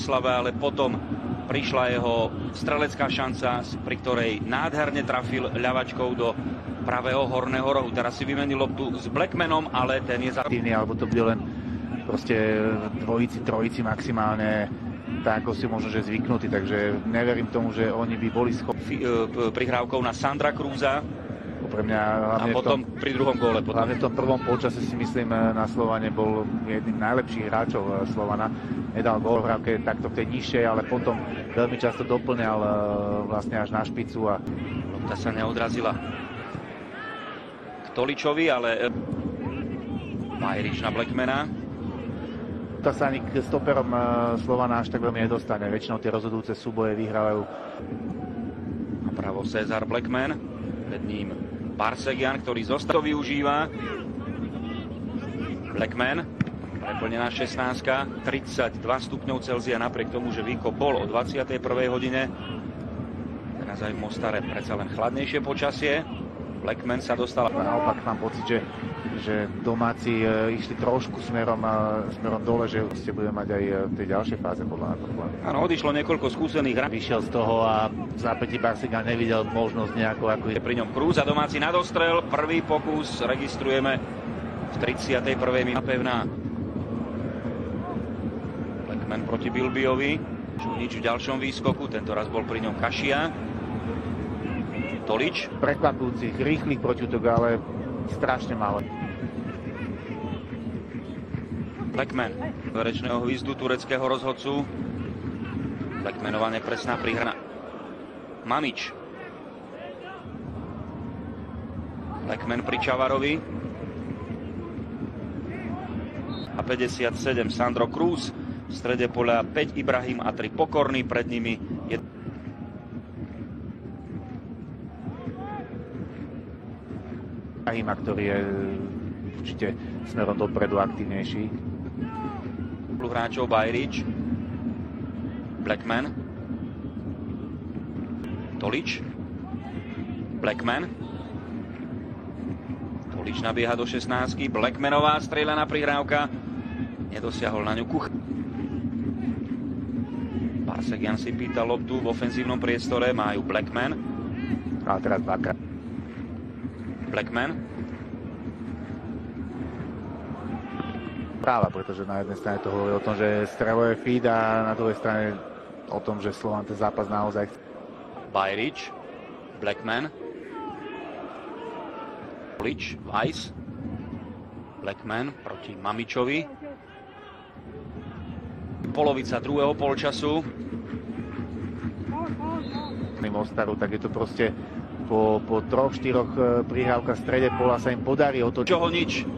Slave, ale potom prišla jeho strelecká šanca, pri ktorej nádherne trafil ľavačkou do pravého horného rohu. Teraz si vymenil loptu s Blackmanom, ale ten je alebo to bude len proste dvojici, trojici maximálne, tak ako si možno, že zvyknutí, takže neverím tomu, že oni by boli schopní. Prihrávkou na Sandra Krúza. Pre mňa, a potom pri druhom góle. Hlavne v tom prvom polčase si myslím, na Slovane bol jedným najlepších hráčov Slovana. Nedal gól v hrávke takto v tej nižšej, ale potom veľmi často doplňal vlastne až na špicu. A lopta sa neodrazila k Toličovi, ale Bajrič na Blackmana. To sa ani k stoperom Slovana až tak veľmi nedostane. Väčšinou tie rozhodujúce súboje vyhrávajú. Napravo Cezar Blackman, pred ním Barsegian, ktorý zostal využíva. Blackman, preplnená 16, 32 stupňov Celzia, napriek tomu, že výkop bol o 21. hodine. Teraz aj v Mostare predsa len chladnejšie počasie. Blackman sa dostal. Naopak mám pocit, že domáci išli trošku smerom dole, že ste budeme mať aj v tej ďalšej fáze podľa mňa. Áno, odišlo niekoľko skúsených hráčov. Vyšiel z toho a v zápätí Barsegian nevidel možnosť nejako, ako je pri ňom Krúz a domáci nadostrel. Prvý pokus registrujeme v 31. minúte. Pevná. Blackman proti Bilbiovi. Nič v ďalšom výskoku, tento raz bol pri ňom Kašia. Tolič. Prekvapujúcich, rýchlych protiútok, ale strašne málo. Blackman, verečného hvízdu tureckého rozhodcu. Blackmanová nepresná prihrana. Mamič. Blackman pri Čavarovi. A 57 Sandro Krúz. V strede poľa 5 Ibrahim a 3 Pokorný. Pred nimi je Ibrahima, ktorý je určite smerom dopredu aktívnejší. Hráčov Bajrič. Blackman. Tolič. Blackman. Tolič nabieha do 16. Blackmanová strieľaná prihrávka. Nedosiahol na ňu Kuch. Barsegian si pýta loptu v ofenzívnom priestore. Majú Blackman. A teraz dvakrát. Blackman. Práva, pretože na jednej strane to hovorí o tom, že streluje feed a na druhej strane o tom, že Slovan ten zápas naozaj chce. Bajrič. Blackman. Tolič. Weiss. Blackman proti Mamičovi. Polovica druhého polčasu. Mostaru, tak je to proste po 3-4 prihrávkach v strede pola sa im podarí otočiť. Čoho nič.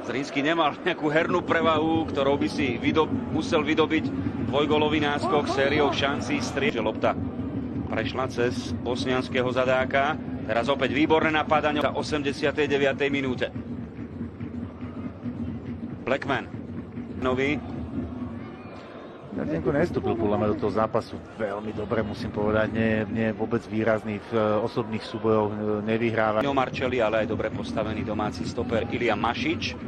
Zrinský nemal nejakú hernú prevahu, ktorou by si musel vydobiť dvojgolový náskok sériou šancí strieľ. Lopta prešla cez bosnianského zadáka. Teraz opäť výborné napádanie v 89. minúte. Blackman. Nový. Jardenko nestúpil podľa mňa do toho zápasu veľmi dobre, musím povedať. Nie je vôbec výrazný v osobných súbojoch, nevyhráva. Marčeli, ale aj dobre postavený domáci stoper Ilija Mašič.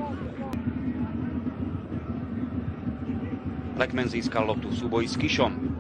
Blackman získal loptu v súboji s Kišom.